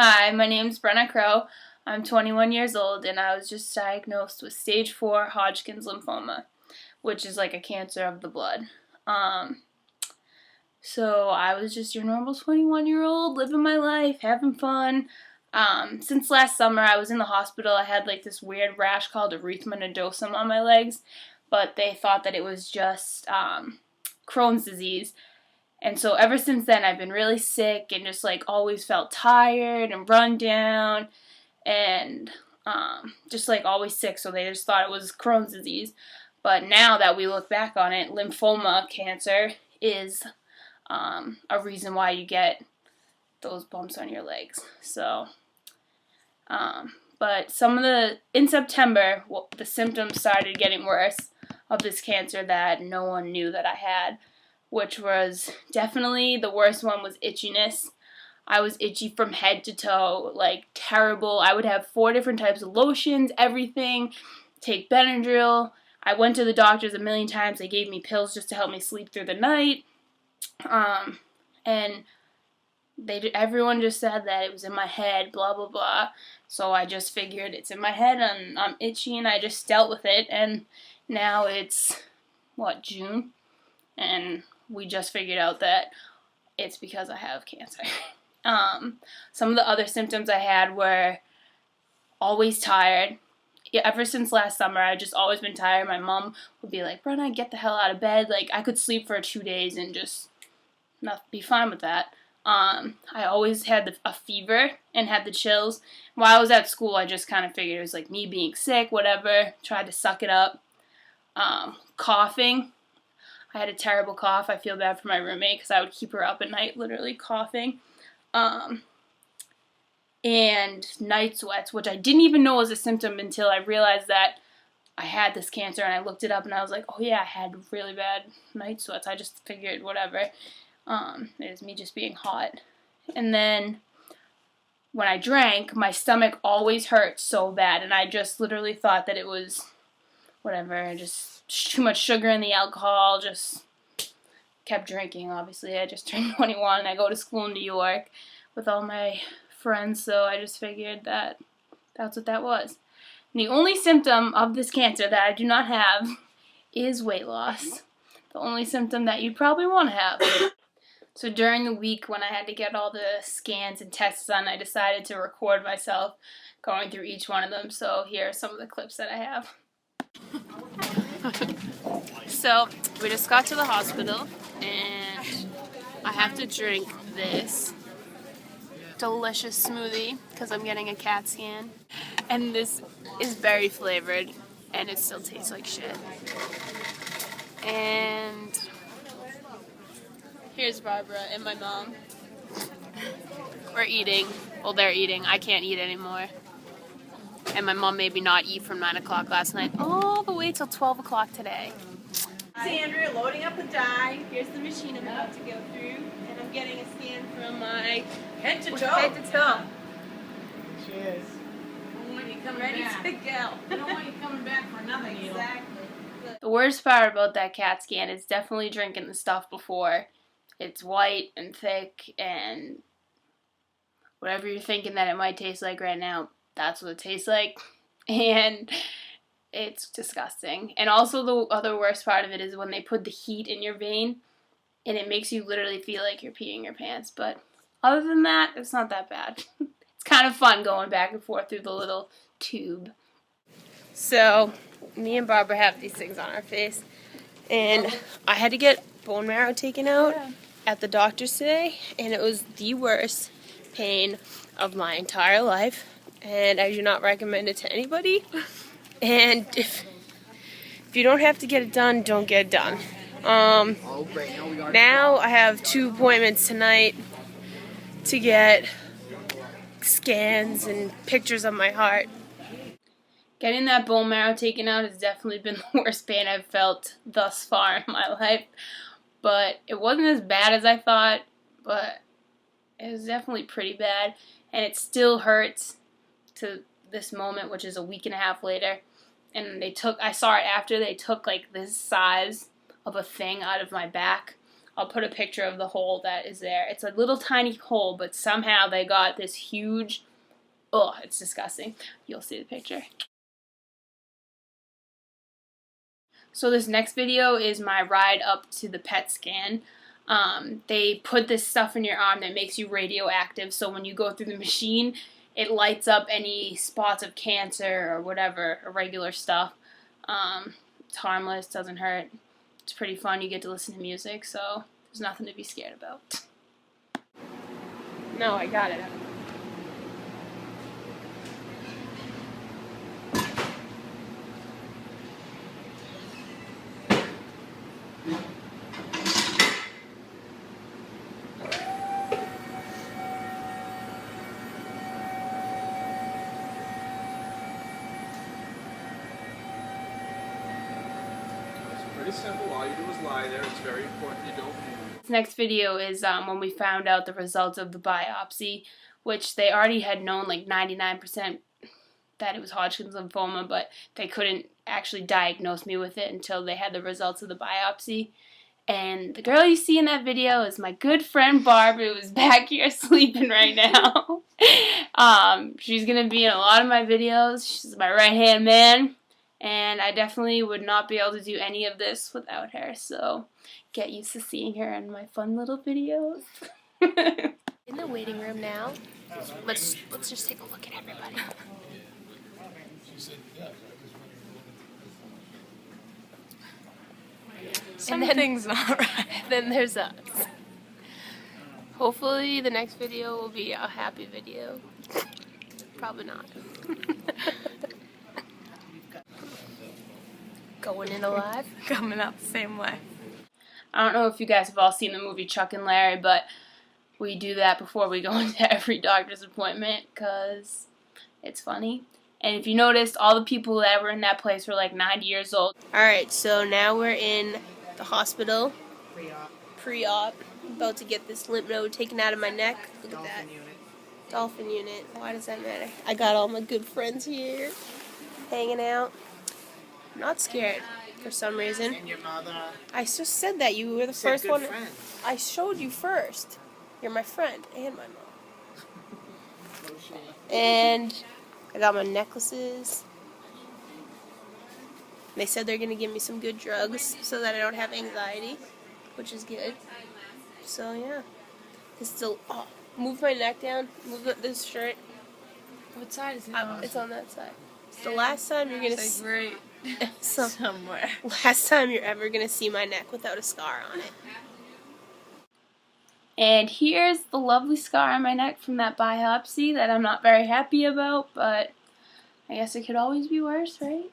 Hi, my name's Brenna Crow. I'm 21 years old and I was just diagnosed with stage 4 Hodgkin's lymphoma, which is like a cancer of the blood. So I was just your normal 21-year-old living my life, having fun. Since last summer I was in the hospital. I had like this weird rash called erythema nodosum on my legs, but they thought that it was just Crohn's disease. And so ever since then, I've been really sick and just like always felt tired and run down and just like always sick. So they just thought it was Crohn's disease. But now that we look back on it, lymphoma cancer is a reason why you get those bumps on your legs. So, but in September, the symptoms started getting worse of this cancer that no one knew that I had, which was definitely the worst one was itchiness. I was itchy from head to toe, like terrible. I would have 4 different types of lotions, everything, take Benadryl. I went to the doctors a million times. They gave me pills just to help me sleep through the night. And everyone just said that it was in my head, blah, blah, blah. So I just figured it's in my head and I'm itchy and I just dealt with it. And now it's, June? And we just figured out that it's because I have cancer. Some of the other symptoms I had were always tired. Ever since last summer, I've just always been tired. My mom would be like, Brenna, get the hell out of bed. Like, I could sleep for 2 days and just not be fine with that. I always had a fever and had the chills. While I was at school, I just kind of figured it was like me being sick, whatever. Tried to suck it up. Coughing. I had a terrible cough. I feel bad for my roommate because I would keep her up at night literally coughing. And night sweats, which I didn't even know was a symptom until I realized that I had this cancer, and I looked it up and I was like, oh yeah, I had really bad night sweats. I just figured whatever. It was me just being hot. And then when I drank, my stomach always hurt so bad, and I just literally thought that it was whatever, just too much sugar in the alcohol, just kept drinking, obviously. I just turned 21 and I go to school in New York with all my friends, so I just figured that that's what that was. And the only symptom of this cancer that I do not have is weight loss. The only symptom that you'd probably want to have. So during the week when I had to get all the scans and tests done, I decided to record myself going through each one of them. So here are some of the clips that I have. So we just got to the hospital and I have to drink this delicious smoothie because I'm getting a CAT scan, and this is berry flavored and it still tastes like shit. And here's Barbara and my mom. We're eating. Well, they're eating. I can't eat anymore. And my mom made me not eat from 9 o'clock last night all the way till 12 o'clock today. Andrea loading up the dye. Here's the machine I'm about to go through. And I'm getting a scan from my head to toe. Head to toe. Cheers. I don't want you coming Ready back. to go. I don't want you coming back for nothing. Exactly. The worst part about that CAT scan is definitely drinking the stuff before. It's white and thick and whatever you're thinking that it might taste like right now, that's what it tastes like. And it's disgusting. And also the other worst part of it is when they put the heat in your vein and it makes you literally feel like you're peeing your pants. But other than that, it's not that bad. It's kind of fun going back and forth through the little tube. So me and Barbara have these things on our face. And I had to get bone marrow taken out at the doctor's today. And it was the worst pain of my entire life. And I do not recommend it to anybody. And if you don't have to get it done, don't get it done. Now I have 2 appointments tonight to get scans and pictures of my heart. Getting that bone marrow taken out has definitely been the worst pain I've felt thus far in my life. But it wasn't as bad as I thought, but it was definitely pretty bad. And it still hurts to this moment, which is a week and a half later. And I saw it after, they took like this size of a thing out of my back, I'll put a picture of the hole that is there. It's a little tiny hole, but somehow they got this huge, oh, it's disgusting. You'll see the picture. So this next video is my ride up to the PET scan. They put this stuff in your arm that makes you radioactive, so when you go through the machine, it lights up any spots of cancer or whatever, irregular stuff. It's harmless, doesn't hurt. It's pretty fun. You get to listen to music, so there's nothing to be scared about. No, I got it. Pretty simple. All you do is lie there. It's very important you don't move. This next video is when we found out the results of the biopsy, which they already had known like 99% that it was Hodgkin's lymphoma, but they couldn't actually diagnose me with it until they had the results of the biopsy. And the girl you see in that video is my good friend Barb, who is back here sleeping right now. She's going to be in a lot of my videos. She's my right-hand man. And I definitely would not be able to do any of this without her, so get used to seeing her in my fun little videos. In the waiting room now. Let's just take a look at everybody. Something's not right. Then there's us. Hopefully the next video will be a happy video. Probably not. Going in alive. Coming out the same way. I don't know if you guys have all seen the movie Chuck and Larry, but we do that before we go into every doctor's appointment because it's funny. And if you noticed, all the people that were in that place were like 90 years old. Alright, so now we're in the hospital. Pre-op. About to get this lymph node taken out of my neck. Look at that. Dolphin unit. Why does that matter? I got all my good friends here. Hanging out. I'm not scared for some reason. And your mother. I just said that. You were the Said first good one. friend. I showed you first. You're my friend and my mom. And I got my necklaces. They said they're going to give me some good drugs so that I don't have anxiety, which is good. So, yeah. It's still... Oh, move my neck down. Move this shirt. What side is it on? It's on that side. It's the last time you're going to It's like right somewhere. last time you're ever going to see my neck without a scar on it. And here's the lovely scar on my neck from that biopsy that I'm not very happy about, but I guess it could always be worse, right?